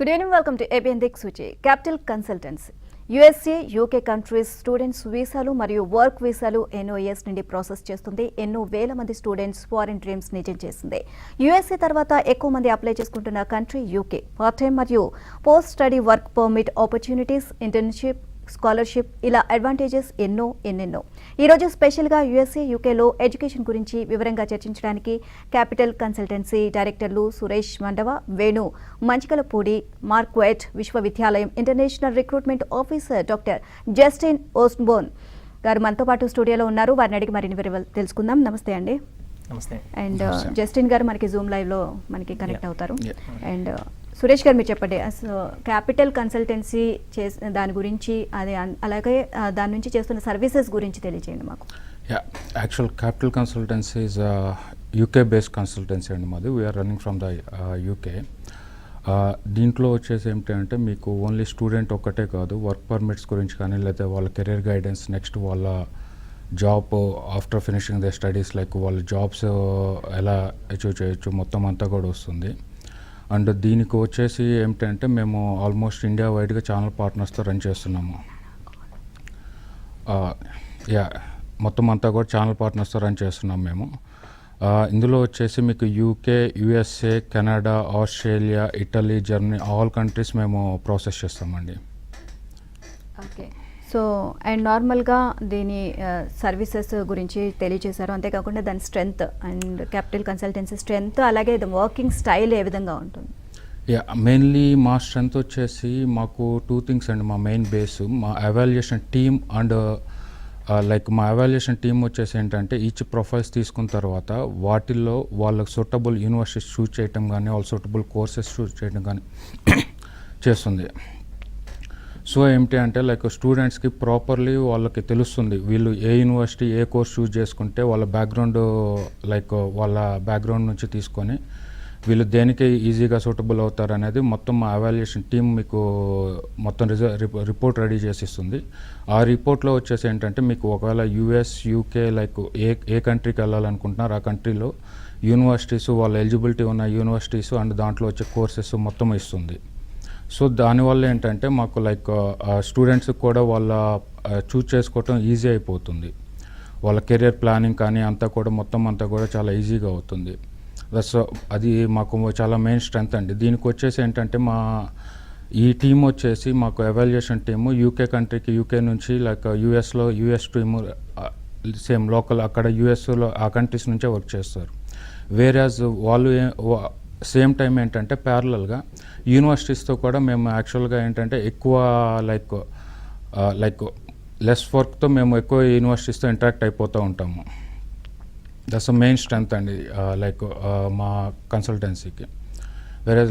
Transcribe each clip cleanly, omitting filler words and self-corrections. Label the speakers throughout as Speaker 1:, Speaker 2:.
Speaker 1: Good evening, welcome to ABN Diksuchi, Capital Consultancy. USA, UK countries students వీసాలు మరియు work వీసాలు ఎన్నో years నుండి ప్రాసెస్ చేస్తుంది. ఎన్నో వేల మంది స్టూడెంట్స్ ఫారిన్ డ్రీమ్స్ నిజం చేసింది. USA తర్వాత ఎక్కువ మంది అప్లై చేసుకుంటున్న కంట్రీ UK. పార్ట్ టైం మరియు post study work permit opportunities, internship, scholarship ఇలా అడ్వాంటేజెస్ ఎన్నెన్నో. ఈరోజు స్పెషల్గా USA, UKలో ఎడ్యుకేషన్ గురించి వివరంగా చర్చించడానికి క్యాపిటల్ కన్సల్టెన్సీ డైరెక్టర్లు సురేష్ మండవ, వేణు మంచికలపూడి, మార్క్వెట్ విశ్వవిద్యాలయం international recruitment officer doctor Justin Osborne గారు మనతో పాటు స్టూడియోలో ఉన్నారు. వారిని అడిగి మరిన్ని వివరాలు తెలుసుకుందాం. నమస్తే అండి.
Speaker 2: నమస్తే.
Speaker 1: అండ్ జస్టిన్ గారు మనకి జూమ్ లైవ్లో మనకి కనెక్ట్ అవుతారు. అండ్ సురేష్ గారు మీరు చెప్పండి, క్యాపిటల్ కన్సల్టెన్సీ దాని గురించి, అది అలాగే దాని నుంచి చేస్తున్న సర్వీసెస్ గురించి తెలియజేయండి మాకు.
Speaker 3: Actual capital consultancy is UK based consultancy అండి మాది. We are running from the UK. దీంట్లో వచ్చేసి ఏమిటంటే మీకు ఓన్లీ స్టూడెంట్ ఒక్కటే కాదు, వర్క్ పర్మిట్స్ గురించి కానీ, లేకపోతే వాళ్ళ కెరీర్ గైడెన్స్, నెక్స్ట్ వాళ్ళ job after finishing the studies, like వాళ్ళ జాబ్స్ ఎలా అచీవ్ చేయొచ్చు మొత్తం అంతా కూడా వస్తుంది. అండ్ దీనికి వచ్చేసి ఏమిటంటే మేము ఆల్మోస్ట్ ఇండియా వైడ్గా ఛానల్ పార్ట్నర్స్తో రన్ చేస్తున్నాము. మొత్తం అంతా కూడా ఛానల్ పార్ట్నర్స్తో రన్ చేస్తున్నాం మేము. ఇందులో వచ్చేసి మీకు UK, USA, Canada, Australia, Italy, Germany all countries మేము ప్రాసెస్ చేస్తామండి.
Speaker 1: ఓకే. సో అండ్ నార్మల్గా దీని సర్వీసెస్ గురించి తెలియజేశారు. అంతేకాకుండా దాని strength and capital consultancy strength, అలాగే వర్కింగ్ స్టైల్ ఏ విధంగా ఉంటుంది?
Speaker 3: మెయిన్లీ మా స్ట్రెంగ్త్ వచ్చేసి మాకు 2 థింగ్స్ అండి. మా మెయిన్ బేస్ మా ఎవాల్యుయేషన్ టీమ్ అండ్ మా ఎవాల్యుయేషన్ టీమ్ వచ్చేసి ఏంటంటే ఈచ్ ప్రొఫైల్స్ తీసుకున్న తర్వాత వాటిల్లో వాళ్ళకి సూటబుల్ యూనివర్సిటీస్ చూస్ చేయటం కానీ, వాళ్ళ సూటబుల్ కోర్సెస్ చూస్ చేయడం కానీ చేస్తుంది. సో ఏమిటి అంటే స్టూడెంట్స్కి ప్రాపర్లీ వాళ్ళకి తెలుస్తుంది వీళ్ళు ఏ యూనివర్సిటీ ఏ కోర్స్ చూస్ చేసుకుంటే వాళ్ళ బ్యాక్గ్రౌండ్ వాళ్ళ బ్యాక్గ్రౌండ్ నుంచి తీసుకొని వీళ్ళు దేనికి ఈజీగా సూటబుల్ అవుతారు అనేది మొత్తం మా ఎవాల్యుయేషన్ టీమ్ మీకు మొత్తం రిపోర్ట్ రెడీ చేసి ఇస్తుంది. ఆ రిపోర్ట్లో వచ్చేసి ఏంటంటే మీకు ఒకవేళ US, UK ఏ కంట్రీకి వెళ్ళాలనుకుంటున్నారు ఆ కంట్రీలో యూనివర్సిటీస్, వాళ్ళ ఎలిజిబిలిటీ ఉన్న యూనివర్సిటీస్ అండ్ దాంట్లో వచ్చే కోర్సెస్ మొత్తం ఇస్తుంది. సో దానివల్ల ఏంటంటే మాకు స్టూడెంట్స్కి కూడా వాళ్ళ చూస్ చేసుకోవటం ఈజీ అయిపోతుంది. వాళ్ళ కెరియర్ ప్లానింగ్ కానీ అంతా కూడా మొత్తం అంతా కూడా చాలా ఈజీగా అవుతుంది. సో అది మాకు చాలా మెయిన్ స్ట్రెంగ్త్ అండి. దీనికి వచ్చేసి ఏంటంటే ఈ టీం వచ్చేసి మాకు ఎవాల్యుయేషన్ టీము UK కంట్రీకి UK నుంచి USలో US టీము సేమ్ లోకల్ అక్కడ USలో ఆ కంట్రీస్ నుంచే వర్క్ చేస్తారు. వేరేజ్ వాళ్ళు సేమ్ టైం ఏంటంటే ప్యారలల్గా యూనివర్సిటీస్తో కూడా మేము యాక్చువల్గా ఏంటంటే ఎక్కువ లెస్ వర్క్తో మేము ఎక్కువ యూనివర్సిటీస్తో ఇంటరాక్ట్ అయిపోతూ ఉంటాము. దట్స్ మెయిన్ స్ట్రెంగ్త్ అండి మా కన్సల్టెన్సీకి. వేరే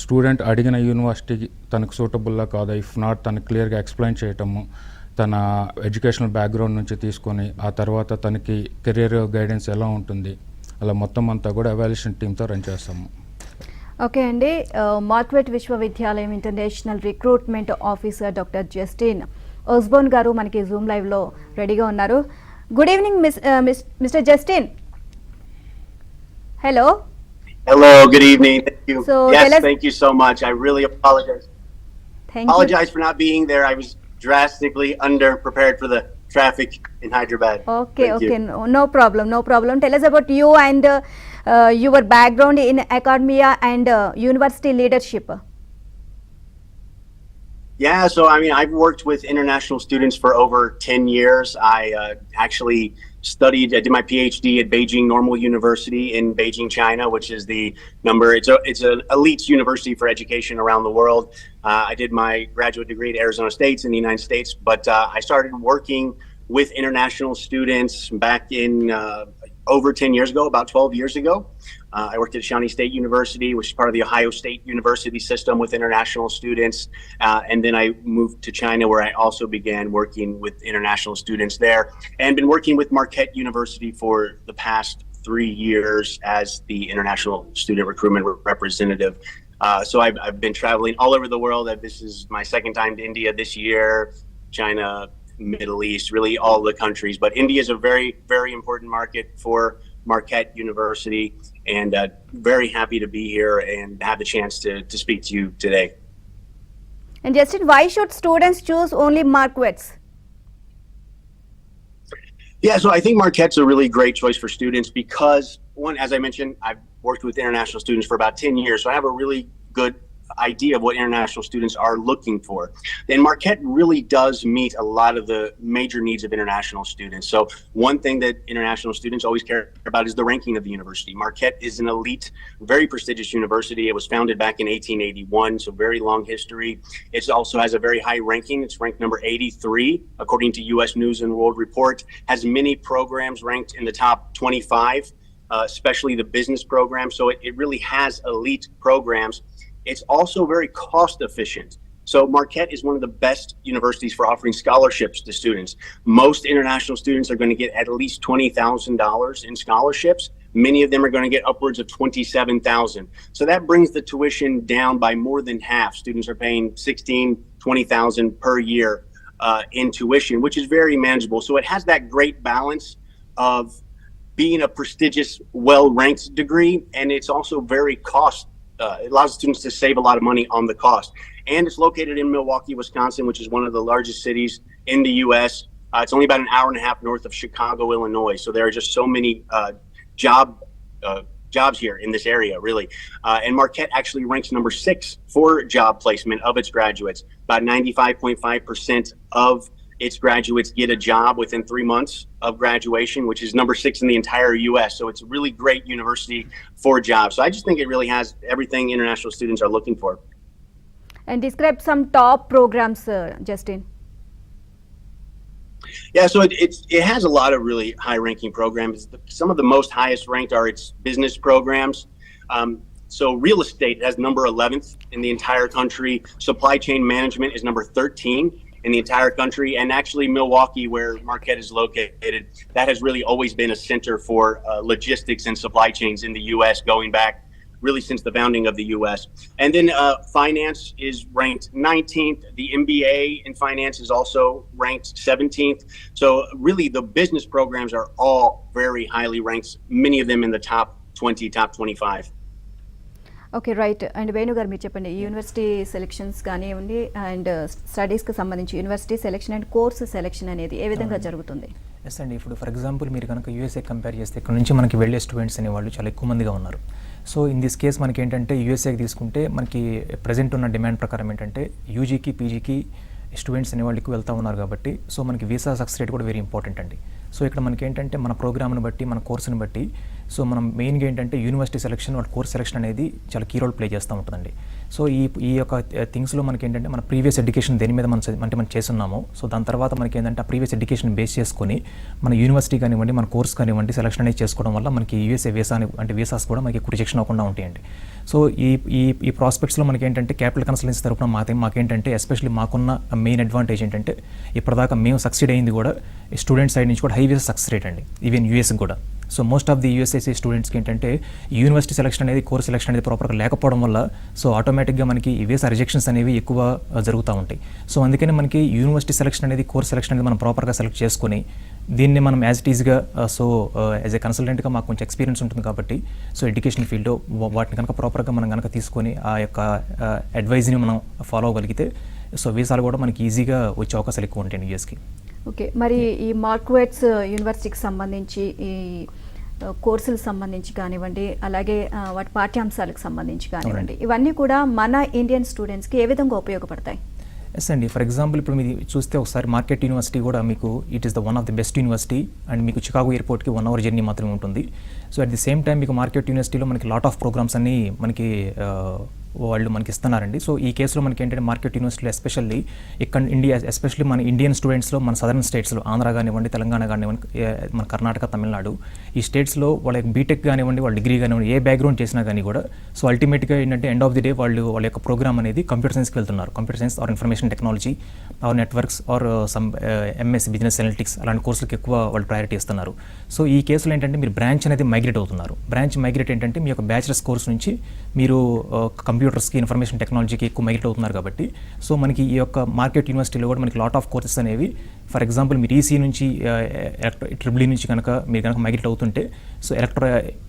Speaker 3: స్టూడెంట్ అడిగిన యూనివర్సిటీకి తనకు సూటబుల్లా కాదా, ఇఫ్ నాట్ తనకు క్లియర్గా ఎక్స్ప్లెయిన్ చేయటము, తన ఎడ్యుకేషనల్ బ్యాక్గ్రౌండ్ నుంచి తీసుకొని ఆ తర్వాత తనకి కెరియర్ గైడెన్స్ ఎలా ఉంటుంది అలా మొత్తం అంతా కూడా ఎవాల్యుయేషన్ టీమ్తో రన్ చేస్తాము.
Speaker 1: ఓకే అండి. మార్క్వెట్ విశ్వవిద్యాలయం international recruitment officer doctor Justin Osborne గారు మనకి జూమ్ లైవ్లో రెడీగా ఉన్నారు. Good evening mister Justin. Hello.
Speaker 4: Hello, good evening. Thank you. Thank you so much. I really apologize. Apologize for not being there. I was drastically underprepared for the traffic in Hyderabad.
Speaker 1: Okay. No problem. Tell us about you and your background in academia and university leadership.
Speaker 4: Yeah, so I've worked with international students for over 10 years. I actually I did my PhD at Beijing Normal University in Beijing, China, which is it's an elite university for education around the world. I did my graduate degree at Arizona State in the United States, but I started working with international students back in over 10 years ago, about 12 years ago. I worked at Shawnee State University, which is part of the Ohio State University system with international students. And then I moved to China, where I also began working with international students there, and been working with Marquette University for the past 3 years as the international student recruitment representative. So I've been traveling all over the world. This is my second time to India this year, China, Middle East, really all the countries. But India is a very, very important market for Marquette University, and very happy to be here and have the chance to speak to you today.
Speaker 1: And Justin, why should students choose only Marquettes?
Speaker 4: Yeah, so I think Marquette's a really great choice for students because, one, as I mentioned, I've worked with international students for about 10 years, so I have a really good idea of what international students are looking for. And Marquette really does meet a lot of the major needs of international students. So one thing that international students always care about is the ranking of the university. Marquette is an elite, very prestigious university. It was founded back in 1881, so very long history. It also has a very high ranking. It's ranked number 83, according to U.S. News and World Report, has many programs ranked in the top 25, especially the business program. So it really has elite programs. It's also very cost efficient. So Marquette is one of the best universities for offering scholarships to students. Most international students are going to get at least $20,000 in scholarships. Many of them are going to get upwards of $27,000. So that brings the tuition down by more than half. Students are paying $16,000, $20,000 per year in tuition, which is very manageable. So it has that great balance of being a prestigious, well-ranked degree, and it's also very it allows students to save a lot of money on the cost. And it's located in Milwaukee, Wisconsin, which is one of the largest cities in the U.S. It's only about an hour and a half north of Chicago, Illinois. So there are just so many jobs here in this area, really. And Marquette actually ranks number 6 for job placement of its graduates. About 95.5% of its graduates get a job within 3 months of graduation, which is number 6 in the entire U.S. So it's a really great university for jobs. So I just think it really has everything international students are looking for.
Speaker 1: And describe some top programs, Justin.
Speaker 4: Yeah, so it has a lot of really high-ranking programs. Some of the most highest ranked are its business programs. So real estate has number 11th in the entire country. Supply chain management is number 13 in the entire country. And actually Milwaukee, where Marquette is located, that has really always been a center for logistics and supply chains in the U.S. going back really since the founding of the U.S. And then finance is ranked 19th. The MBA in finance is also ranked 17th. So really the business programs are all very highly ranked, many of them in the top 20, top 25.
Speaker 1: Okay right. And Venu గారు మీరు చెప్పండి, university selections కానివ్వండి and స్టడీస్కి సంబంధించి university selection and course selection అనేది ఏ విధంగా జరుగుతుంది?
Speaker 2: Yes అండి, ఇప్పుడు ఫర్ ఎగ్జాంపుల్ మీరు కనుక యూఎస్ఏ కంపేర్ చేస్తే ఇక్కడ నుంచి మనకి వెళ్ళే స్టూడెంట్స్ అనేవాళ్ళు చాలా ఎక్కువ మందిగా ఉన్నారు. సో ఇన్ దిస్ కేస్ మనకి ఏంటంటే యూఎస్ఏకి తీసుకుంటే మనకి ప్రజెంట్ ఉన్న డిమాండ్ ప్రకారం ఏంటంటే యూజీకి పీజీకి స్టూడెంట్స్ అనేవాళ్ళు ఎక్కువ వెళ్తూ ఉన్నారు కాబట్టి సో మనకి వీసా సక్సెస్ రేట్ కూడా వెరీ ఇంపార్టెంట్ అండి. సో ఇక్కడ మనకి ఏంటంటే మన ప్రోగ్రామ్ని బట్టి మన కోర్సుని బట్టి సో మనం మెయిన్గా ఏంటంటే యూనివర్సిటీ సెలెక్షన్ వాళ్ళ కోర్స్ సెలెక్షన్ అనేది చాలా కీ రోల్ ప్లే చేస్తూ ఉంటుందండి. సో ఈ యొక్క థింగ్స్లో మనకి ఏంటంటే మన ప్రీవియస్ ఎడ్యుకేషన్ దేని మీద మనం చేస్తున్నామో సో దాని తర్వాత మనకి ఏంటంటే ఆ ప్రీవియస్ ఎడ్యుకేషన్ బేస్ చేసుకొని మన యూనివర్సిటీ కానివ్వండి మన కోర్స్ కానివ్వండి సెలెక్షన్ అనేది చేసుకోవడం వల్ల మనకి యూఎస్ఏ వీసాస్ కూడా మనకి ఎక్కువ రిజెక్షన్ అవ్వకుండా ఉంటాయండి. సో ఈ ప్రాస్పెక్ట్స్లో మనకి ఏంటంటే క్యాపిటల్ కన్సల్టెన్సీ తరపున మాకేంటంటే ఎస్పెషల్లీ మాకున్న మెయిన్ అడ్వాంటేజ్ ఏంటంటే ఇప్పటిదాకా మేము సక్సీడ్ అయింది కూడా స్టూడెంట్ సైడ్ నుంచి కూడా హై వీసా సక్సెస్ రేట్ అండి, ఈవెన్ యూఎస్కి కూడా. సో మోస్ట్ ఆఫ్ ది యూఎస్ఏసీ స్టూడెంట్స్కి ఏంటంటే యూనివర్సిటీ సెలెక్షన్ అనేది కోర్స్ సెలెక్షన్ అనేది ప్రాపర్గా లేకపోవడం వల్ల సో ఆటోమేటిక్గా మనకి ఈ వీసా రిజెక్షన్స్ అనేవి ఎక్కువ జరుగుతూ ఉంటాయి. సో అందుకని మనకి యూనివర్సిటీ సెలెక్షన్ అనేది కోర్స్ సెలెక్షన్ అనేది మనం ప్రాపర్గా సెలెక్ట్ చేసుకొని దీన్ని మనం యాజ్ ఇట్ ఈజ్గా సో యాజ్ ఏ కన్సల్టెంట్గా మాకు కొంచెం ఎక్స్పీరియన్స్ ఉంటుంది కాబట్టి సో ఎడ్యుకేషన్ ఫీల్డ్లో వాటిని కనుక ప్రాపర్గా మనం కనుక తీసుకొని ఆ యొక్క అడ్వైజ్ని మనం ఫాలో అవ్వగలిగితే సో వీసాలు కూడా మనకి ఈజీగా వచ్చే అవకాశాలు ఎక్కువ ఉంటాయి యూఎస్కి.
Speaker 1: ఓకే, మరి ఈ మార్క్వెట్స్ యూనివర్సిటీకి సంబంధించి ఈ కోర్సులకు సంబంధించి కానివ్వండి అలాగే వాటి పాఠ్యాంశాలకు సంబంధించి కానివ్వండి ఇవన్నీ కూడా మన ఇండియన్ స్టూడెంట్స్కి ఏ విధంగా ఉపయోగపడతాయి?
Speaker 2: ఎస్ అండి, ఫర్ ఎగ్జాంపుల్ ఇప్పుడు మీరు చూస్తే ఒకసారి మార్కెట్ యూనివర్సిటీ కూడా మీకు it is the one of the best university and మీకు చికాగో ఎయిర్పోర్ట్కి 1 hour జర్నీ మాత్రమే ఉంటుంది. So at the same time మీకు మార్కెట్ యూనివర్సిటీలో మనకి లాట్ ఆఫ్ ప్రోగ్రామ్స్ అన్నీ మనకి వాళ్ళు మనకి ఇస్తున్నారండి. సో ఈ కేసులో మనకి ఏంటంటే మార్కెట్ యూనివర్సిటీలో ఎస్పెషల్లీ ఇక్కడ ఇండియా ఎస్పెషల్లీ మన ఇండియన్ స్టూడెంట్స్లో మన సదర్న్ స్టేట్స్లో ఆంధ్ర కానివ్వండి తెలంగాణ కానివ్వండి మన కర్ణాటక తమిళనాడు ఈ స్టేట్స్లో వాళ్ళ బీటెక్ కానివ్వండి వాళ్ళ డిగ్రీ కానివ్వండి ఏ బ్యాక్గ్రౌండ్ చేసినా కానీ కూడా సో అల్టిమేట్గా ఏంటంటే ఎండ్ ఆఫ్ ది డే వాళ్ళ యొక్క ప్రోగ్రామ్ అనేది కంప్యూటర్ సైన్స్కి వెళ్తున్నారు. Computer science or information technology or networks or some MS business analytics అలాంటి కోర్సులకు ఎక్కువ వాళ్ళు ప్రయారిటీ ఇస్తున్నారు. సో ఈ కేసులో ఏంటంటే మీరు బ్రాంచ్ అనేది మైగ్రేట్ అవుతున్నారు. బ్రాంచ్ మైగ్రేట్ ఏంటంటే మీ యొక్క బ్యాచిలర్స్ కోర్స్ నుంచి మీరు కంప్యూటర్స్కి ఇన్ఫర్మేషన్ టెక్నాలజీకి ఎక్కువ మైగ్రేట్ అవుతున్నారు కాబట్టి సో మనకి ఈ యొక్క మార్కెట్ యూనివర్సిటీలో కూడా మనకి లాట్ ఆఫ్ కోర్సెస్ అనేవి ఫర్ ఎగ్జాంపుల్ మీరు ఈసీ నుంచి ట్రిపుల్ ఈ నుంచి కనుక మీరు కనుక మైగ్రేట్ అవుతుంటే so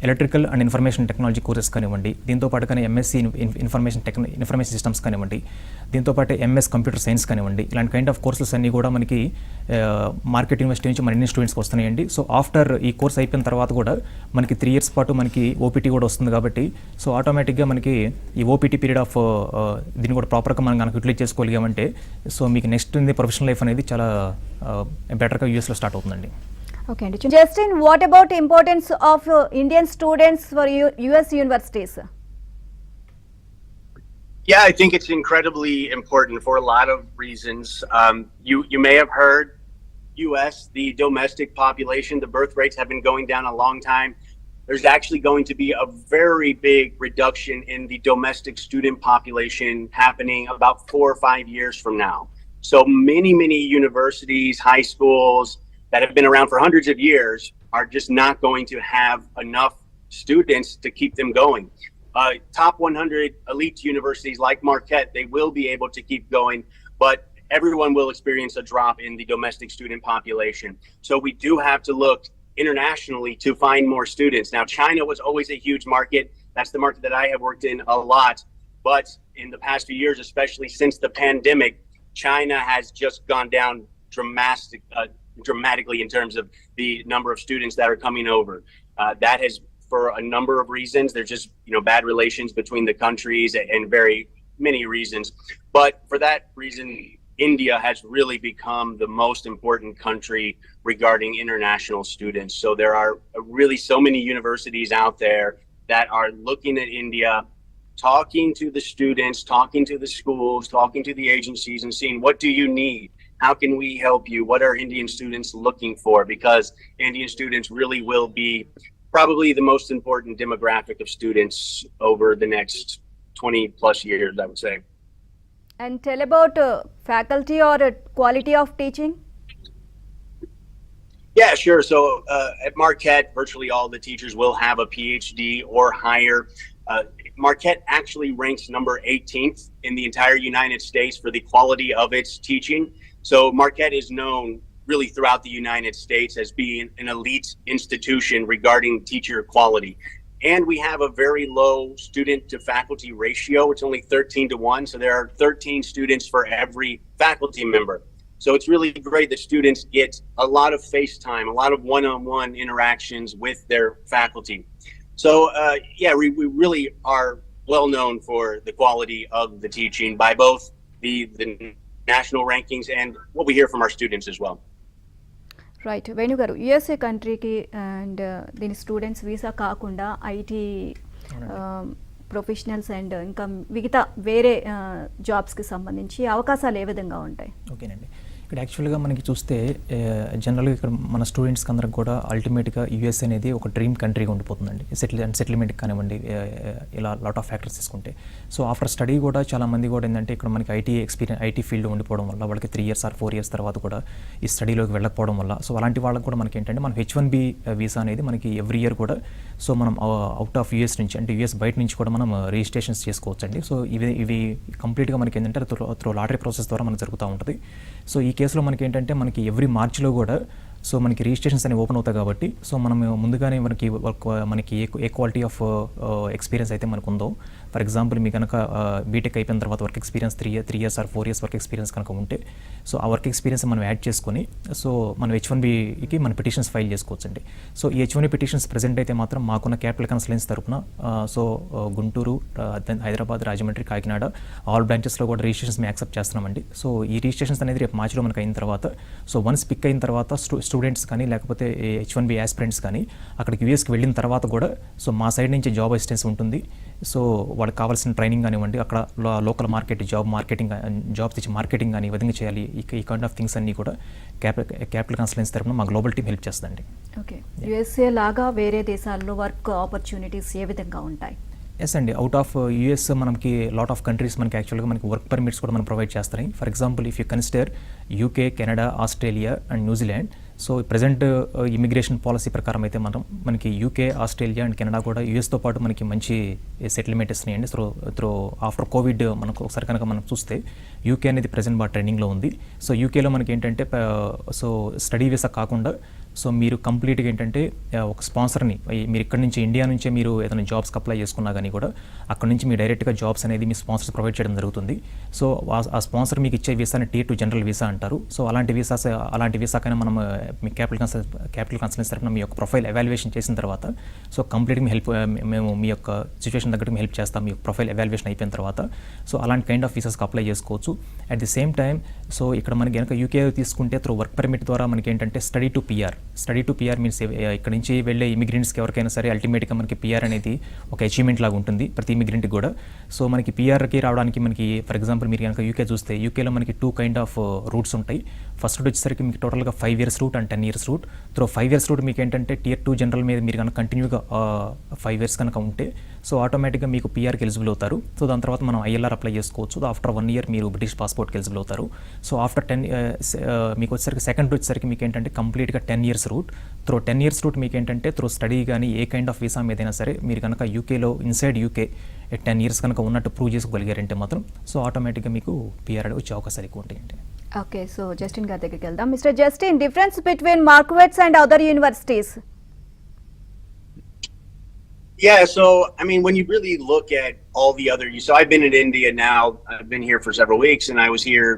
Speaker 2: electrical and information technology courses కానివ్వండి, దీంతో పాటు కానీ ఎంఎస్సీ ఇన్ఫర్మేషన్ సిస్టమ్స్ కానివ్వండి, దీంతో పాటు ఎంఎస్ కంప్యూటర్ సైన్స్ కానివ్వండి, ఇలాంటి కైండ్ ఆఫ్ కోర్సెస్ అన్నీ కూడా మనకి మార్కెట్ యూనివర్సిటీ నుంచి మన ఇండియన్ స్టూడెంట్స్కి వస్తున్నాయండి. సో ఆఫ్టర్ ఈ కోర్స్ అయిపోయిన తర్వాత కూడా మనకి 3 years పాటు మనకి ఓపీటీ కూడా వస్తుంది కాబట్టి సో ఆటోమేటిక్గా మనకి ఈ ఓపీటీ పీరియడ్ ఆఫ్ దీన్ని కూడా ప్రాపర్గా మనం కనుక యూటిలైజ్ చేసుకోగలిగామంటే సో మీకు నెక్స్ట్ ప్రొఫెషనల్ లైఫ్ అనేది చాలా బెటర్గా యూఎస్లో స్టార్ట్ అవుతుందండి.
Speaker 1: ఓకే అండి. Justin, what about importance of Indian students for US universities?
Speaker 4: Yeah, I think it's incredibly important for a lot of reasons. You may have heard U.S., the domestic population, the birth rates have been going down a long time. There's actually going to be a very big reduction in the domestic student population happening about 4 or 5 years from now. So many universities, high schools that have been around for hundreds of years are just not going to have enough students to keep them going. Top 100 elite universities like Marquette, they will be able to keep going, but everyone will experience a drop in the domestic student population. So we do have to look internationally to find more students. Now, China was always a huge market. That's the market that I have worked in a lot. But in the past few years, especially since the pandemic, China has just gone down dramatically in terms of the number of students that are coming over. That has, for a number of reasons, there's just bad relations between the countries and very many reasons. But for that reason, India has really become the most important country regarding international students. So there are really so many universities out there that are looking at India, talking to the students, talking to the schools, talking to the agencies and seeing, what do you need? How can we help you? What are Indian students looking for? Because Indian students really will be probably the most important demographic of students over the next 20 plus years, I would say.
Speaker 1: And tell about faculty or quality of teaching?
Speaker 4: Yeah, sure. So at Marquette, virtually all the teachers will have a PhD or higher. Marquette actually ranks number 18th in the entire United States for the quality of its teaching. So Marquette is known really throughout the United States as being an elite institution regarding teacher quality. And we have a very low student to faculty ratio. It's only 13-1. So there are 13 students for every faculty member. So it's really great that students get a lot of face time, a lot of one-on-one interactions with their faculty. So we really are well known for the quality of the teaching by both the national rankings and what we hear from our students as well.
Speaker 1: Right. Venu గారు, USA కంట్రీకి and దీని students visa కాకుండా IT professionals and ఇంకా మిగతా వేరే జాబ్స్కి సంబంధించి అవకాశాలు ఏ విధంగా ఉంటాయి?
Speaker 2: ఓకేనండి. ఇక్కడ యాక్చువల్గా మనకి చూస్తే జనరల్గా ఇక్కడ మన స్టూడెంట్స్కి అందరికి కూడా అల్టిమేట్గా యూఎస్ అనేది ఒక డ్రీమ్ కంట్రీగా ఉండిపోతుందండి. సెటిల్మెంట్కి కానివ్వండి, ఇలా లాట్ ఆఫ్ ఫ్యాక్టర్స్ తీసుకుంటే. సో ఆఫ్టర్ స్టడీ కూడా చాలామంది కూడా ఏంటంటే ఇక్కడ మనకి ఐటీ ఫీల్డ్ ఉండిపోవడం వల్ల వాళ్ళకి 3 years or 4 years తర్వాత కూడా ఈ స్టడీలోకి వెళ్ళకపోవడం వల్ల సో అలాంటి వాళ్ళకి కూడా మనకి ఏంటంటే మనం H1B వీసా అనేది మనకి ఎవ్రీ ఇయర్ కూడా సో మనం అవుట్ ఆఫ్ యూఎస్ నుంచి అంటే యూఎస్ బయట నుంచి కూడా మనం రిజిస్ట్రేషన్స్ చేసుకోవచ్చండి. సో ఇవి కంప్లీట్గా మనకి ఏంటంటే త్రూ లాటరీ ప్రాసెస్ ద్వారా మనకు జరుగుతూ ఉంటుంది. సో ఈ కేసులో మనకి ఏంటంటే మనకి ఎవ్రీ మార్చ్లో కూడా సో మనకి రిజిస్ట్రేషన్స్ అనేవి ఓపెన్ అవుతాయి కాబట్టి సో మనం ముందుగానే మనకి ఏ క్వాలిటీ ఆఫ్ ఎక్స్పీరియన్స్ అయితే మనకు ఉందో, ఫర్ ఎగ్జాంపుల్ మీ కనుక బీటెక్ అయిపోయిన తర్వాత work experience 3 years or 4 years work experience కనుక ఉంటే సో ఆ వర్క్ ఎక్స్పీరియన్స్ మనం యాడ్ చేసుకొని సో మనం H1Bకి మన పిటిషన్స్ ఫైల్ చేసుకోవచ్చండి. సో ఈ H1B పిటిషన్స్ ప్రెజెంట్ అయితే మాత్రం మాకున్న క్యాపిటల్ కన్సల్టెన్సీ తరపున సో గుంటూరు, హైదరాబాద్, రాజమండ్రి, కాకినాడ ఆల్ బ్రాంచెస్లో కూడా రిజిస్ట్రేషన్స్ మేము యాక్సెప్ట్ చేస్తున్నామండి. సో ఈ రిజిస్ట్రేషన్స్ అనేది రేపు మార్చిలో మనకు అయిన తర్వాత సో వన్స్ పిక్ అయిన తర్వాత స్టూడెంట్స్ కానీ లేకపోతే H1B యాస్పిరెంట్స్ కానీ అక్కడికి యూఎస్కి వెళ్ళిన తర్వాత కూడా సో మా సైడ్ నుంచి జాబ్ అసిస్టెన్స్ ఉంటుంది. సో వాళ్ళకి కావాల్సిన ట్రైనింగ్ కానివ్వండి, అక్కడ లోకల్ మార్కెట్ జాబ్స్ ఇచ్చి మార్కెటింగ్ కానీ ఈ విధంగా చేయాలి. ఈ కైండ్ ఆఫ్ థింగ్స్ అన్నీ కూడా క్యాపిటల్ కన్సల్టెన్సీ తరపున మా గ్లోబల్ టీమ్ హెల్ప్ చేస్తుందండి.
Speaker 1: ఓకే. యుఎస్ఏ లాగా వేరే దేశాల్లో వర్క్ ఆపర్చునిటీస్ ఏ విధంగా ఉంటాయి?
Speaker 2: ఎస్ అండి, అవుట్ ఆఫ్ యూఎస్ మనకి లాట్ ఆఫ్ కంట్రీస్ మనకి యాక్చువల్గా మనకి వర్క్ పర్మిట్స్ కూడా మనం ప్రొవైడ్ చేస్తాయి. For example if you consider UK, Canada, Australia and New Zealand, so present immigration policy ప్రకారం అయితే మనకి యూకే, ఆస్ట్రేలియా అండ్ కెనడా కూడా యూఎస్తో పాటు మనకి మంచి సెటిల్మెంట్ ఇస్తున్నాయండి. త్రో ఆఫ్టర్ కోవిడ్ మనకు ఒకసారి కనుక మనం చూస్తే యూకే అనేది ప్రజెంట్ బాగా ట్రెండింగ్లో ఉంది. సో యూకేలో మనకి ఏంటంటే సో స్టడీ వీసా కాకుండా సో మీరు కంప్లీట్గా ఏంటంటే ఒక స్పాన్సర్ని మీరు ఇక్కడ నుంచి ఇండియా నుంచే మీరు ఏదైనా జాబ్స్కి అప్లై చేసుకున్నా కానీ కూడా అక్కడ నుంచి మీరు డైరెక్ట్గా జాబ్స్ అనేది మీ స్పాన్సర్స్ ప్రొవైడ్ చేయడం జరుగుతుంది. సో ఆ స్పాన్సర్ మీకు ఇచ్చే వీసాని Tier 2 జనరల్ వీసా అంటారు. సో అలాంటి వీసాకైనా మనం మీ క్యాపిటల్ కన్సల్టెన్సీ తరఫున మీ యొక్క ప్రొఫైల్ ఎవాల్యుయేషన్ చేసిన తర్వాత సో కంప్లీట్గా మేము మీ యొక్క సిచ్యువేషన్ తగ్గట్టు హెల్ప్ చేస్తాం. మీ ప్రొఫైల్ ఎవాల్యుయేషన్ అయిపోయిన తర్వాత సో అలాంటి కైండ్ ఆఫ్ వీసాస్కి అప్లై చేసుకోవచ్చు. At the same time so ఇక్కడ మనకి కనుక యూకే తీసుకుంటే త్రూ వర్క్ పర్మిట్ ద్వారా మనకి ఏంటంటే స్టడీ టు పిఆర్ మీన్స్ ఇక్కడ నుంచి వెళ్ళే ఇమిగ్రెంట్స్కి ఎవరికైనా సరే అల్టిమేట్గా మనకి పిఆర్ అనేది ఒక అచీవ్మెంట్ లాగా ఉంటుంది ప్రతి ఇమిగ్రెంట్కి కూడా. సో మనకి పిఆర్కి రావడానికి మనకి ఫర్ ఎగ్జాంపుల్ మీరు కనుక యూకే చూస్తే యూకేలో మనకి 2 కైండ్ ఆఫ్ రూట్స్ ఉంటాయి. ఫస్ట్ రూట్ వచ్చేసరికి మీకు టోటల్గా 5 years route and 10 years route. Through 5 years route మీకు ఏంటంటే Tier 2 జనరల్ మీద మీరు కనుక కంటిన్యూగా 5 years కనుక ఉంటే సో ఆటోమేటిక్గా మీకు పిఆర్కి ఎలిజిబుల్ అవుతారు. సో దాని తర్వాత మనం ఐఎల్ఆర్ అప్లై చేసుకోవచ్చు. ఆఫ్టర్ 1 year మీరు బ్రిటిష్ పాస్పోర్ట్కి ఎలిజిబుల్ అవుతారు. సో ఆఫ్టర్ 10 మీకు వచ్చేసరికి సెకండ్ రూట్ వచ్చేసరికి మీకు ఏంటంటే కంప్లీట్గా 10 years route. Through 10 years route మీకు ఏంటంటే త్రూ స్టడీ కానీ ఏ కైండ్ ఆఫ్ వీసా మీదైనా సరే మీరు కనుక యూకేలో ఇన్సైడ్ యూకే 10 years కనుక ఉన్నట్టు ప్రూవ్ చేసుకోగలిగారంటే మాత్రం సో ఆటోమేటిక్గా మీకు పిఆర్ వచ్చే అవకాశాలు ఎక్కువ ఉంటాయండి.
Speaker 1: ఓకే, సో జస్టిన్ గారి దగ్గరికి వెళ్దాం. Mister Justin, difference between Marquette's and other universities?
Speaker 4: Yeah, so I mean, when you really look at all the other, so I've been in India now. I've been here for several weeks, and I was here,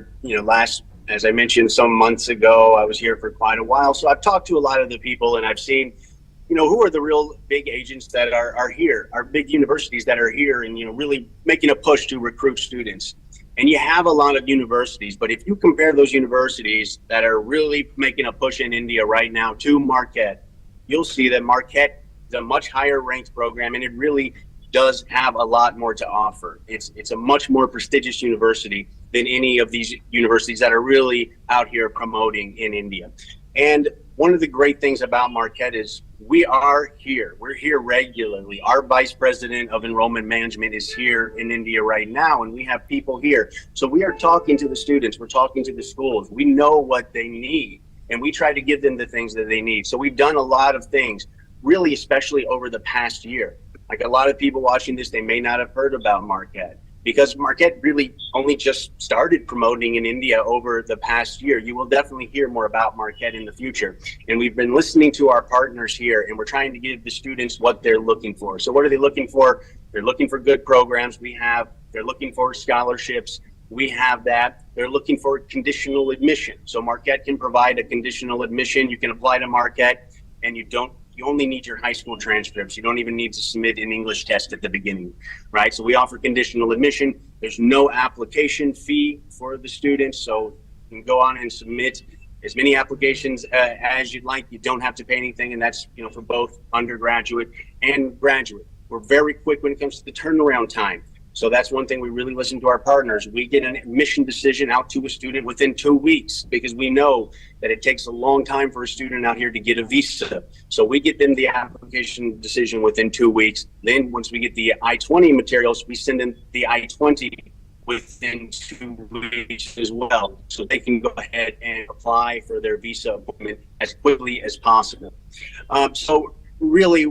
Speaker 4: as I mentioned some months ago, I was here for quite a while. So I've talked to a lot of the people, and I've seen, who are the real big agents that are here, our big universities that are here, and really making a push to recruit students. And you have a lot of universities, but if you compare those universities that are really making a push in India right now to Marquette, you'll see that Marquette is a much higher ranked program, and it really does have a lot more to offer. It's a much more prestigious university than any of these universities that are really out here promoting in India. And one of the great things about Marquette is we are here. We're here regularly. Our vice president of enrollment management is here in India right now, and we have people here. So we are talking to the students. We're talking to the schools. We know what they need, and we try to give them the things that they need. So we've done a lot of things, really, especially over the past year. Like a lot of people watching this, they may not have heard about Marquette, because Marquette really only just started promoting in India over the past year. You will definitely hear more about Marquette in the future. And we've been listening to our partners here, and we're trying to give the students what they're looking for. So what are they looking for? They're looking for good programs. They're looking for scholarships. We have that. They're looking for conditional admission. So Marquette can provide a conditional admission. You can apply to Marquette, and you only need your high school transcripts. You don't even need to submit an English test at the beginning, right? So we offer conditional admission. There's no application fee for the students. So you can go on and submit as many applications as you'd like. You don't have to pay anything. And that's, for both undergraduate and graduate. We're very quick when it comes to the turnaround time. So that's one thing we really listen to our partners. We get an admission decision out to a student within 2 weeks, because we know that it takes a long time for a student out here to get a visa. So we get them the application decision within 2 weeks. Then once we get the I-20 materials, we send them the I-20 within 2 weeks as well. So they can go ahead and apply for their visa appointment as quickly as possible. So really,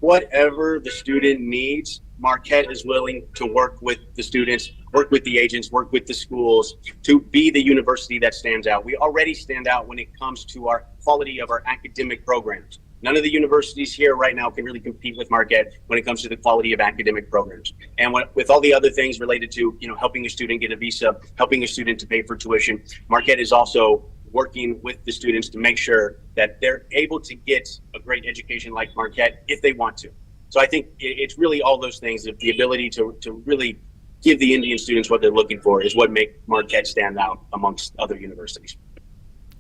Speaker 4: whatever the student needs, Marquette is willing to work with the students, work with the agents, work with the schools to be the university that stands out. We already stand out when it comes to our quality of our academic programs. None of the universities here right now can really compete with Marquette when it comes to the quality of academic programs. And with all the other things related to, helping a student get a visa, helping a student to pay for tuition, Marquette is also working with the students to make sure that they're able to get a great education like Marquette if they want to. So I think it's really all those things, the ability to really give the Indian students what they're looking for is what make Marquette stand out amongst other universities.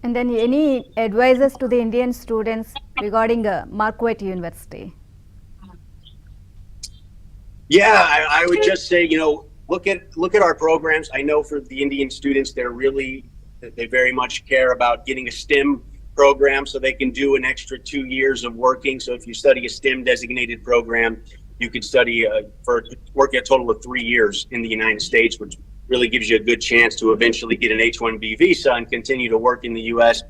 Speaker 1: And then any advices to the Indian students regarding Marquette University?
Speaker 4: Yeah, I would just say, look at our programs. I know for the Indian students, they very much care about getting a STEM program so they can do an extra 2 years of working. So if you study a STEM designated program, you could study work a total of 3 years in the United States, which really gives you a good chance to eventually get an H-1B visa and continue to work in the U.S.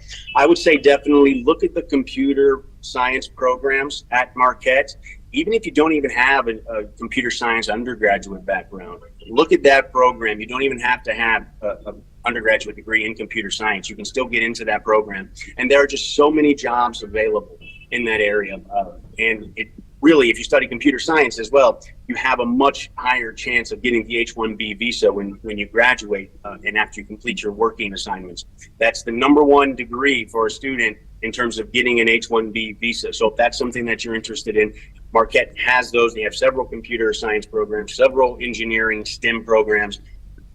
Speaker 4: I would say definitely look at the computer science programs at Marquette. Even if you don't even have a computer science undergraduate background, look at that program. You don't even have to have a undergraduate degree in computer science. You can still get into that program. And there are just so many jobs available in that area. And it really, if you study computer science as well, you have a much higher chance of getting the H-1B visa when you graduate and after you complete your working assignments. That's the number one degree for a student in terms of getting an H-1B visa. So if that's something that you're interested in, Marquette has those. They have several computer science programs, several engineering STEM programs.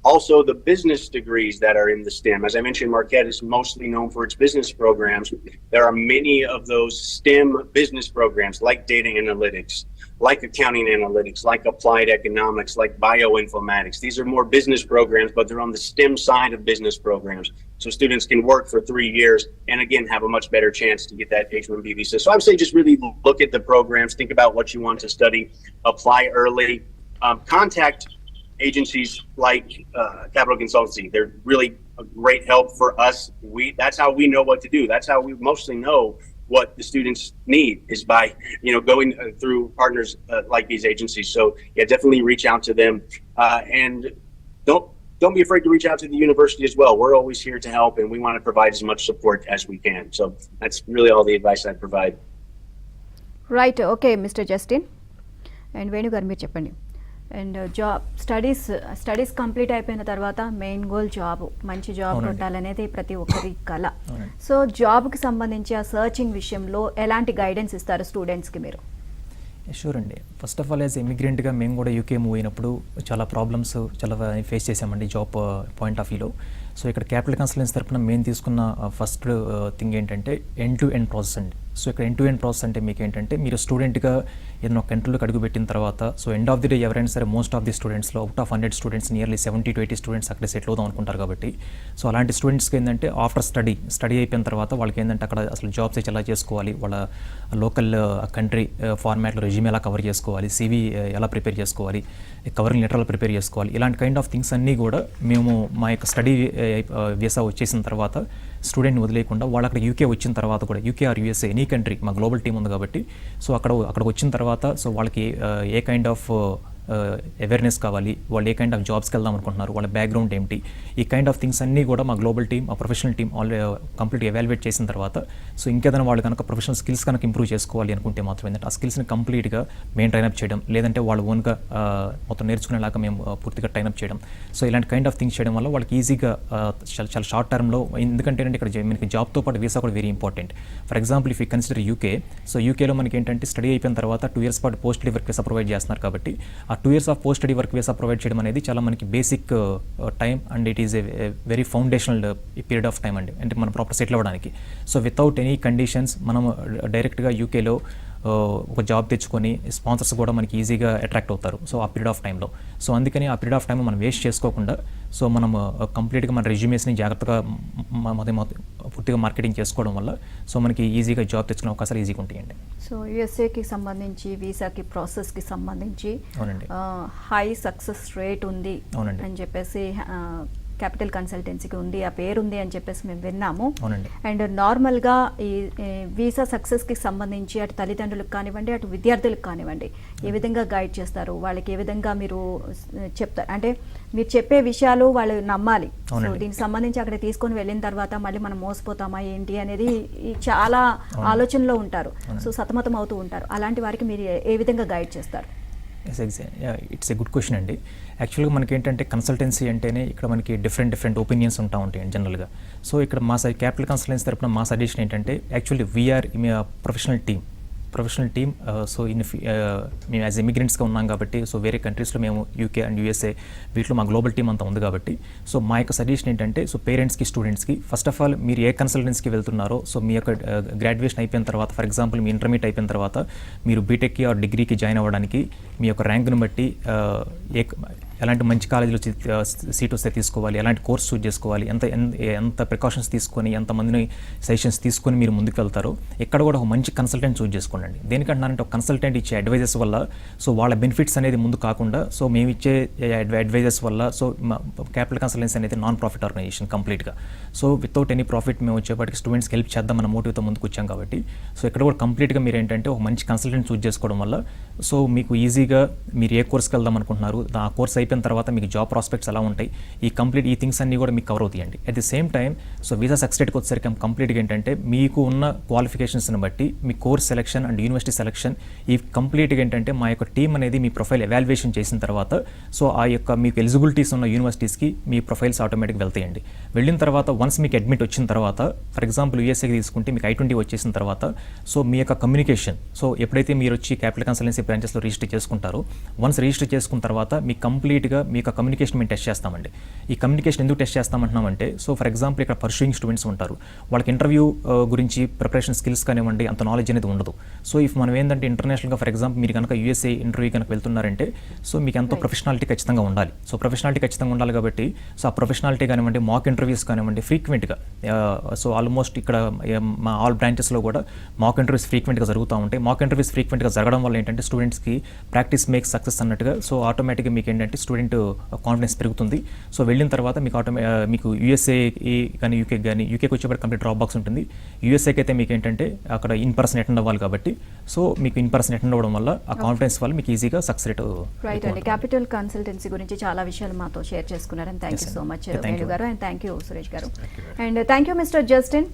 Speaker 4: Also, the business degrees that are in the STEM. As I mentioned, Marquette is mostly known for its business programs. There are many of those STEM business programs like data analytics, like accounting analytics, like applied economics, like bioinformatics. These are more business programs, but they're on the STEM side of business programs. So students can work for 3 years and again have a much better chance to get that H-1B visa. So I would say just really look at the programs, think about what you want to study, apply early, contact agencies like Capital Consultancy. They're really a great help for us. That's how we know what to do. That's how we mostly know what the students need, is by going through partners like these agencies. So yeah, definitely reach out to them, and don't be afraid to reach out to the university as well. We're always here to help, and we want to provide as much support as we can. So that's really all the advice I'd provide.
Speaker 1: Right. Okay, Mr. Justin. And Venu garu meer cheppandi. And job studies complete అయిపోయిన తర్వాత main goal job, మంచి job కొట్టాలనేది ప్రతి ఒక్కరి కళ. So జాబ్కి సంబంధించి ఆ searching విషయంలో ఎలాంటి గైడెన్స్ ఇస్తారు స్టూడెంట్స్కి మీరు?
Speaker 2: షూర్ అండి. ఫస్ట్ ఆఫ్ ఆల్ యాజ్ ఇమిగ్రెంట్గా మేము కూడా యూకే మూవ్ అయినప్పుడు చాలా ప్రాబ్లమ్స్ చాలా ఫేస్ చేసామండి జాబ్ పాయింట్ ఆఫ్ వ్యూలో. సో ఇక్కడ క్యాపిటల్ కన్సల్టెన్సీ తరపున మేము తీసుకున్న ఫస్ట్ థింగ్ ఏంటంటే ఎండ్ టు ఎండ్ ప్రాసెస్ అండి. సో ఇక్కడ ఎండ్ టు ఎండ్ ప్రాసెస్ అంటే మీకు ఏంటంటే మీరు స్టూడెంట్గా ఏదైనా ఒక కంట్రీలోకి అడుగుపెట్టిన తర్వాత so end of the day ఎవరైనా సరే మోస్ట్ ఆఫ్ ది స్టూడెంట్స్లో out of 100 students nearly 70 to 80 students అక్కడ సెటిల్ అవుదాం అనుకుంటారు కాబట్టి సో అలాంటి స్టూడెంట్స్కి ఏంటంటే ఆఫ్టర్ స్టడీ అయిపోయిన తర్వాత వాళ్ళకి ఏంటంటే అక్కడ అసలు జాబ్స్ ఎలా చేసుకోవాలి, వాళ్ళ లోకల్ కంట్రీ ఫార్మాట్లో రెజ్యూమ్ ఎలా కవర్ చేసుకోవాలి, CV ఎలా ప్రిపేర్ చేసుకోవాలి, కవరింగ్ లెటర్ ప్రిపేర్ చేసుకోవాలి, ఇలాంటి కైండ్ ఆఫ్ థింగ్స్ అన్నీ కూడా మేము మా యొక్క స్టడీ వీసా వచ్చేసిన తర్వాత స్టూడెంట్ని వదిలేకుండా వాళ్ళు అక్కడ యూకే వచ్చిన తర్వాత కూడా UK or USA any country మా గ్లోబల్ టీమ్ ఉంది కాబట్టి సో అక్కడికి వచ్చిన తర్వాత సో వాళ్ళకి ఏ కైండ్ ఆఫ్ అవేర్నెస్ కావాలి, వాళ్ళు ఏ కైండ్ ఆఫ్ జాబ్స్కి వెళ్దాం అనుకుంటున్నారు, వాళ్ళ బ్యాక్గ్రౌండ్ ఏంటి, ఈ కైండ్ ఆఫ్ థింగ్స్ అన్నీ కూడా మా గ్లోబల్ టీమ్ ఆ ప్రొఫెషనల్ టీమ్ కంప్లీట్గా ఎవాల్యుయేట్ చేసిన తర్వాత సో ఇంకేదైనా వాళ్ళు కనుక ప్రొఫెషనల్ స్కిల్స్ కనుక ఇంప్రూవ్ చేసుకోవాలి అనుకుంటే మాత్రం ఏంటంటే ఆ స్కిల్స్ని కంప్లీట్గా మేము ట్రైనప్ చేయడం, లేదంటే వాళ్ళు ఓన్గా మొత్తం నేర్చుకునేలాగా మేము పూర్తిగా ట్రైనప్ చేయడం. సో ఇలాంటి కైండ్ ఆఫ్ థింగ్స్ చేయడం వల్ల వాళ్ళకి ఈజీగా చాలా షార్ట్ టర్మ్లో, ఎందుకంటే ఇక్కడ మనకి జాబ్తో పాటు వీసా కూడా very important. For example if you consider UK, so యూకేలో మనకి ఏంటంటే స్టడీ అయిపోయిన తర్వాత 2 years పాటు post study work visa provide చేస్తున్నారు కాబట్టి ఆ 2 years of post study work visa provide చేయడం అనేది చాలా మనకి basic time and it is a very foundational period of time అండి, అంటే మనం ప్రాపర్ సెటిల్ అవ్వడానికి. సో వితౌట్ ఎనీ కండిషన్స్ మనం డైరెక్ట్గా యూకేలో ఒక జాబ్ తెచ్చుకొని స్పాన్సర్స్ కూడా మనకి ఈజీగా అట్రాక్ట్ అవుతారు సో ఆ పీరియడ్ ఆఫ్ టైంలో. సో అందుకని ఆ పీరియడ్ ఆఫ్ టైం మనం వేస్ట్ చేసుకోకుండా సో మనం కంప్లీట్గా మన రెజ్యూమేస్ని జాగ్రత్తగా పూర్తిగా మార్కెటింగ్ చేసుకోవడం వల్ల సో మనకి ఈజీగా జాబ్ తెచ్చుకునే అవకాశాలు ఈజీగా ఉంటాయండి.
Speaker 1: సో యూఎస్ఏకి సంబంధించి వీసాకి ప్రాసెస్కి సంబంధించి హై సక్సెస్ రేట్ ఉంది అని చెప్పేసి క్యాపిటల్ కన్సల్టెన్సీకి ఉంది, ఆ పేరు ఉంది అని చెప్పేసి మేము విన్నాము. అండ్ నార్మల్గా ఈ వీసా సక్సెస్కి సంబంధించి అటు తల్లిదండ్రులకు కానివ్వండి, అటు విద్యార్థులకు కానివ్వండి, ఏ విధంగా గైడ్ చేస్తారు, వాళ్ళకి ఏ విధంగా మీరు చెప్తారు, అంటే మీరు చెప్పే విషయాలు వాళ్ళు నమ్మాలి. సో దీనికి సంబంధించి అక్కడ తీసుకొని వెళ్ళిన తర్వాత మళ్ళీ మనం మోసపోతామా ఏంటి అనేది చాలా ఆలోచనలో ఉంటారు, సో సతమతం అవుతూ ఉంటారు. అలాంటి వారికి మీరు ఏ విధంగా గైడ్ చేస్తారు?
Speaker 2: ఇట్స్ ఏ గుడ్ క్వశ్చన్ అండి. యాక్చువల్గా మనకి ఏంటంటే కన్సల్టెన్సీ అంటేనే ఇక్కడ మనకి డిఫరెంట్ ఒపీనియన్స్ ఉంటా ఉంటాయండి జనరల్గా. సో ఇక్కడ మా క్యాపిటల్ కన్సల్టెన్సీ తరపున మా సజెషన్ ఏంటంటే actually we are professional team. So మేము యాజ్ ఇమిగ్రెంట్స్గా ఉన్నాం కాబట్టి సో వేరే కంట్రీస్లో మేము యూకే అండ్ యూఎస్ఏ వీటిలో మా గ్లోబల్ టీమ్ అంతా ఉంది కాబట్టి సో మా యొక్క సజెషన్ ఏంటంటే సో పేరెంట్స్కి స్టూడెంట్స్కి ఫస్ట్ ఆఫ్ ఆల్ మీరు ఏ కన్సల్టెన్సీకి వెళ్తున్నారో సో మీ యొక్క గ్రాడ్యుయేషన్ అయిపోయిన తర్వాత, ఫర్ ఎగ్జాంపుల్ మీ ఇంటర్మీడియట్ అయిపోయిన తర్వాత మీరు బీటెక్కి ఆర్ డిగ్రీకి జాయిన్ అవ్వడానికి మీ యొక్క ర్యాంక్ను బట్టి ఎలాంటి మంచి కాలేజీలో సీట్ వస్తే తీసుకోవాలి, ఎలాంటి కోర్స్ చూస్ చేసుకోవాలి, ఎంత ప్రికాషన్స్ తీసుకొని ఎంతమందిని సజెషన్స్ తీసుకొని మీరు ముందుకు వెళ్తారో ఇక్కడ కూడా ఒక మంచి కన్సల్టెంట్ చూస్ చేసుకోండి. దేనికంటున్నారంటే ఒక కన్సల్టెంట్ ఇచ్చే అడ్వైజెస్ వల్ల సో వాళ్ళ బెనిఫిట్స్ అనేది ముందు కాకుండా సో మేము ఇచ్చే అడ్వైజెస్ వల్ల సో క్యాపిటల్ కన్సల్టెన్సీ అనేది నాన్ ప్రాఫిట్ ఆర్గనైజేషన్ కంప్లీట్గా. సో వితౌట్ ఎనీ ప్రాఫిట్ మేము వచ్చేప్పటికి స్టూడెంట్స్కి హెల్ప్ చేద్దాం మన మోటివ్తో ముందుకు వచ్చాం కాబట్టి సో ఇక్కడ కూడా కంప్లీట్గా మీరు ఏంటంటే ఒక మంచి కన్సల్టెంట్ చూస్ చేసుకోవడం వల్ల సో మీకు ఈజీగా మీరు ఏ కోర్స్కి వెళ్దాం అనుకుంటున్నారు, ఆ కోర్స్ అయిపోయిన తర్వాత మీకు జాబ్ ప్రాస్పెక్ట్స్ ఎలా ఉంటాయి, ఈ థింగ్స్ అన్నీ కూడా మీకు కవర్ అవుతాయండి. At the same time so visa సక్సెస్కి వచ్చేసరికి కంప్లీట్గా ఏంటంటే మీకు ఉన్న క్వాలిఫికేషన్స్ని బట్టి మీ course selection and university selection ఈ కంప్లీట్గా ఏంటంటే మా యొక్క టీం అనేది మీ ప్రొఫైల్ ఎవాల్యుయేషన్ చేసిన తర్వాత సో ఆ యొక్క మీకు ఎలిజిబిలిటీస్ ఉన్న యూనివర్సిటీస్కి మీ ప్రొఫైల్స్ ఆటోమేటిక్గా వెళ్తాయండి. వెళ్ళిన తర్వాత వన్స్ మీకు అడ్మిట్ వచ్చిన తర్వాత ఫర్ ఎగ్జాంపుల్ యూఎస్ఏకి తీసుకుంటే మీకు I-20 వచ్చేసిన తర్వాత సో మీ యొక్క కమ్యూనికేషన్ సో ఎప్పుడైతే మీరు వచ్చి క్యాపిటల్ కన్సల్టెన్సీ బ్రాంచెస్లో రిజిస్టర్ చేసుకుంటారో వన్స్ రిజిస్టర్ చేసుకున్న తర్వాత మీ కంప్లీట్గా మీ యొక్క కమ్యూనికేషన్ మేము టెస్ట్ చేస్తామండి. ఈ కమ్యూనికేషన్ ఎందుకు టెస్ట్ చేస్తామంటున్నామంటే సో ఫర్ ఎగ్జాంపుల్ ఇక్కడ పర్సూయింగ్ స్టూడెంట్స్ ఉంటారు, వాళ్ళకి ఇంటర్వ్యూ గురించి ప్రిపరేషన్ స్కిల్స్ కానివ్వండి అంత నాలెడ్జ్ అనేది ఉండదు. సో ఇఫ్ మనం ఏంటంటే ఇంటర్నేషనల్గా ఫర్ ఎగ్జాంపుల్ మీరు కనుక యూఎస్ఏ ఇంటర్వ్యూ కనుక వెళ్తున్నారంటే సో మీకు ఎంతో ప్రొఫెషనాలిటీ ఖచ్చితంగా ఉండాలి. సో ప్రొఫెషనాలిటీ ఖచ్చితంగా ఉండాలి కాబట్టి సో ఆ ప్రొఫెషనాలిటీ కానివ్వండి మాక్ ఇంటర్వ్యూస్ కానివ్వండి ఫ్రీక్వెంట్గా సో ఆల్మోస్ట్ ఇక్కడ మా ఆల్ బ్రాంచెస్లో కూడా మాక్ ఇంటర్వ్యూస్ ఫ్రీక్వెంట్గా జరుగుతూ ఉంటాయి. మాక్ ఇంటర్వ్యూస్ ఫ్రీక్వెంట్గా జరగడం వల్ల ఏంటంటే స్టూడెంట్స్కి ప్రాక్టీస్ మేక్స్ సక్సెస్ అన్నట్టుగా సో ఆటోమేటిక్గా మీకు ఏంటంటే స్టూడెంట్ కాన్ఫిడెన్స్ పెరుగుతుంది. సో వెళ్ళిన తర్వాత మీకు యూఎస్ఏకి కానీ యూకేకి వచ్చేప్పటికి కంప్లీట్ డ్రాప్ బాక్స్ ఉంటుంది. యూఎస్ఏకి అయితే మీకు ఏంటంటే అక్కడ ఇన్ పర్సన్ అటెండ్ అవ్వాలి కాబట్టి సో మీకు ఇన్ పర్సన్ అటెండ్ అవ్వడం వల్ల ఆ కాన్ఫిడెన్స్ వల్ల మీకు ఈజీగా సక్సెస్ రేట్
Speaker 1: రైట్ అండి. క్యాపిటల్ కన్సల్టెన్సీ గురించి చాలా విషయాలు మాతో షేర్ చేసుకున్నారని thank you so much Venu గారు అండ్ థ్యాంక్ యూ సురేష్ గారు and thank you mister Justin.